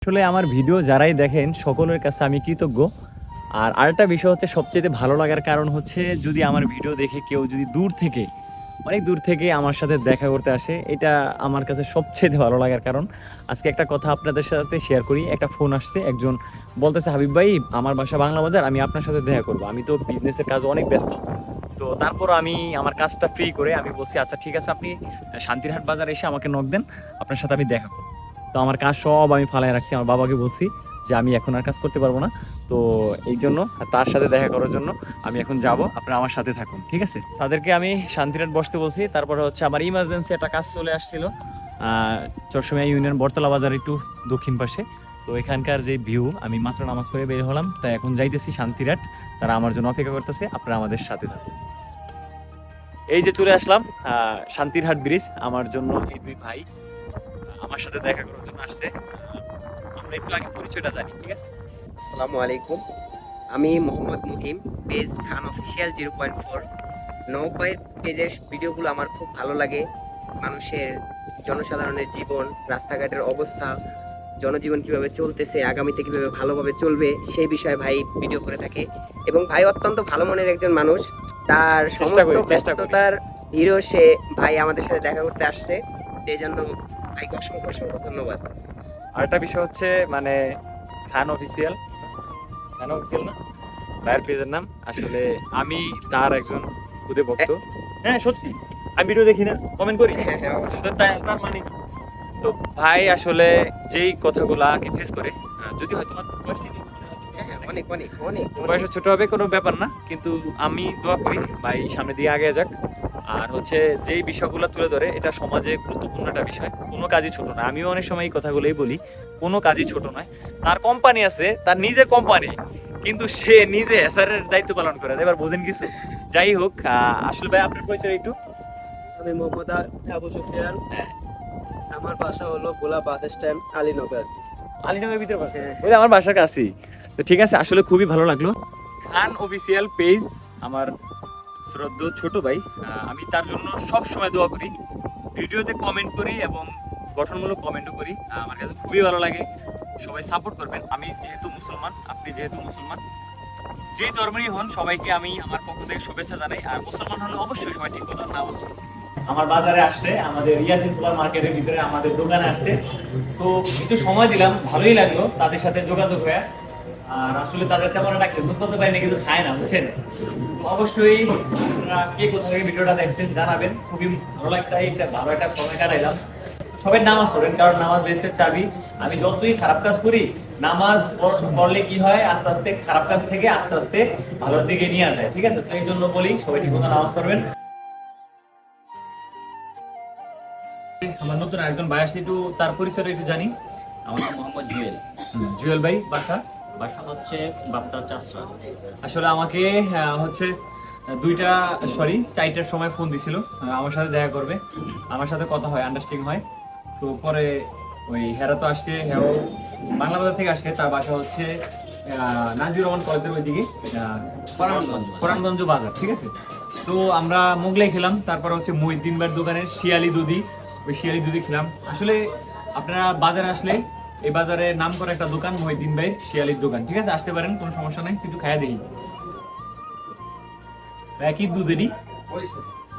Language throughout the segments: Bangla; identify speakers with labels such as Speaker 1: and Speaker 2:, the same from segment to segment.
Speaker 1: আসলে আমার ভিডিও যারাই দেখেন সকলের কাছে আমি কৃতজ্ঞ। আর আরেকটা বিষয় হচ্ছে, সবচেয়ে ভালো লাগার কারণ হচ্ছে যদি আমার ভিডিও দেখে কেউ যদি দূর থেকে, অনেক দূর থেকে আমার সাথে দেখা করতে আসে, এটা আমার কাছে সবচেয়ে ভালো লাগার কারণ। আজকে একটা কথা আপনাদের সাথে শেয়ার করি। একটা ফোন আসছে, একজন বলতেছে, হাবিব ভাই আমার বাসা বাংলা বাজার, আমি আপনার সাথে দেখা করবো। আমি তো বিজনেসের কাজ অনেক ব্যস্ত, তো তারপর আমি আমার কাজটা ফ্রি করে আমি বলছি আচ্ছা ঠিক আছে, আপনি শান্তিরহাট বাজার এসে আমাকে নক দেন, আপনার সাথে আমি দেখা করবো। তো আমার কাজ সব আমি ফালায় রাখছি, আমার বাবাকে বলছি যে আমি এখন আর কাজ করতে পারবো না, তো এই জন্য তার সাথে দেখা করার জন্য আমি এখন যাব, আপনারা আমার সাথে থাকুন, ঠিক আছে। তাদেরকে আমি শান্তিরহাট বসতে বলছি। তারপরে হচ্ছে আমার ইমার্জেন্সি একটা কাজ চলে আসছিল চরসমিয়া ইউনিয়ন বটতলা বাজার একটু দক্ষিণ পাশে। তো এখানকার যে ভিউ, আমি মাত্র নামাজ পড়ে বের হলাম, তাই এখন যাইতেছি শান্তিরহাট। তারা আমার জন্য অপেক্ষা করতেছে, আপনারা আমাদের সাথে থাকুন। এই যে চলে আসলাম শান্তিরহাট ব্রিজ। আমার জন্য এই দুই ভাই আমার সাথে দেখা করার জন্য আসছে। আমরা একটু আগে পরিচয়টা জানি, ঠিক আছে।
Speaker 2: আসসালামু আলাইকুম। আমি মোহাম্মদ মুহিম, পেজ খান অফিসিয়াল 0.4। নৌপায়ের পেজের ভিডিওগুলো আমার খুব ভালো লাগে। মানুষের, জনসাধারণের জীবন, রাস্তাঘাটের অবস্থা, জনজীবন কিভাবে চলতেছে, আগামীতে কিভাবে ভালোভাবে চলবে সেই বিষয়ে ভাই ভিডিও করে থাকে। এবং ভাই অত্যন্ত ভালো মনের একজন মানুষ। তার সমস্ত ব্যস্ততার ভিড়ও সে ভাই আমাদের সাথে দেখা করতে আসছে, সেই জন্য ভাইকে অসংখ্য অসংখ্য ধন্যবাদ।
Speaker 1: আরেকটা বিষয় হচ্ছে মানে খান অফিসিয়াল, খান অফিসিয়াল না ভাইয়ের পেজের নাম। আসলে আমি তার একজন খুদে ভক্ত। হ্যাঁ সত্যি, আমি ভিডিও দেখি না, কমেন্ট করি। তো তার মানে কি? তো ভাই আসলে যেই কথাগুলো আগে ফেস করে, যদি হয়তো আমার
Speaker 2: অনেক অনেক অনেক
Speaker 1: বয়সে ছোট হবে কোনো ব্যাপার না, কিন্তু আমি দোয়া করি ভাই সামনে দিয়ে আগে যাক। আর হচ্ছে যেই বিষয়গুলো তুলে ধরে, এটা সমাজে গুরুত্বপূর্ণ একটা বিষয়, কোনো কাজই ছোট না। আমিও অনেক সময় এই কথাগুলোই বলি, কোনো কাজই ছোট নয়। তার কোম্পানি আছে, তার নিজের কোম্পানি, কিন্তু সে নিজে এসআরের দায়িত্ব পালন করে। এবার বোঝেন কিছু। যাই হোক, আসলে ভাই আপনার পরিচয় একটু।
Speaker 3: আমি মোহাম্মদ আবু সুফিয়ান। আমার বাসা হলো গোলা বাস স্ট্যান্ড, আলীনগর।
Speaker 1: আলীনগরের ভিতরে বাসা, ওই আমার বাসার কাছেই। তো ঠিক আছে, আসলে খুবই ভালো লাগলো। খান অফিসিয়াল পেজ আমার শ্রদ্ধ ছোট ভাই, আমি তার জন্য সব সময় দোয়া করি, ভিডিওতে কমেন্ট করি এবং গঠনমূলক কমেন্টও করি। আমার কাছে খুবই ভালো লাগে। সবাই সাপোর্ট করবেন। আমি যেহেতু মুসলমান, আপনি যেহেতু মুসলমান, যেই ধর্মেরই হন, সবাইকে আমি আমার পক্ষ থেকে শুভেচ্ছা জানাই। আর মুসলমান হলে অবশ্যই সবাই ঠিক মতো নামাজ পড়ে। আমার বাজারে আসছে, আমাদের ইয়াসিন সুপার মার্কেটের ভিতরে আমাদের দোকানে আসছে, তো একটু সময় দিলাম, ভালোই লাগলো তাদের সাথে যোগাযোগ হয়ে। আর আসলে তাদের তেমন একটা খেদমত করতে পারি না, কিন্তু খায় না, বুঝছেন। অবশ্যই আপনারা কে কোথা থেকে ভিডিওটা দেখছেন জানাবেন। খুবই ভালো লাগছে, এটা ভালো একটা সময় কাটাইলাম। সবাই নামাজ পড়েন, কারণ নামাজ বেহেশতের চাবি। আমি যতই খারাপ কাজ করি, নামাজ পড়লে কি হয়, আস্তে আস্তে খারাপ কাজ থেকে আস্তে আস্তে ভালোর দিকে নিয়ে যায়, ঠিক আছে। তো এই জন্য বলি সবাই ঠিক মতো নামাজ পড়বেন। আমার নতুন আরেকজন ভাই আসছে, একটু তার পরিচয়টা একটু জানি।
Speaker 4: আমার নাম মোহাম্মদ জুয়েল।
Speaker 1: জুয়েল ভাই বাসা?
Speaker 4: বাসা হচ্ছে বাপ্তা চাষরা।
Speaker 1: আসলে আমাকে হচ্ছে 4টার সময় ফোন দিছিল, আমার সাথে দেখা করবে, আমার সাথে কথা হয়, আন্ডারস্ট্যান্ডিং হয়। তো পরে ওই হেরা তো আসছে, হ্যাঁ বাংলা বাজার থেকে আসছে, তার বাসা হচ্ছে নাজির রহমান কলেজের ওইদিকে, ফরানগঞ্জ বাজার, ঠিক আছে। তো আমরা মোগলাই খেলাম, তারপর হচ্ছে মহিউদ্দিন ভাইয়ের দোকানের শিয়ালি দুধি, ওই শিয়ালি দুধি খেলাম। আসলে আপনারা বাজারে আসলে, এই বাজারে নাম করা একটা দোকান মহিউদ্দিন ভাই শিয়ালির দোকান, ঠিক আছে, আসতে পারেন, কোনো সমস্যা নাই, কিন্তু খায়া দেখি। একই দুধেরই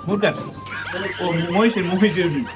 Speaker 1: মুরগার, ও মহিষের দুধ।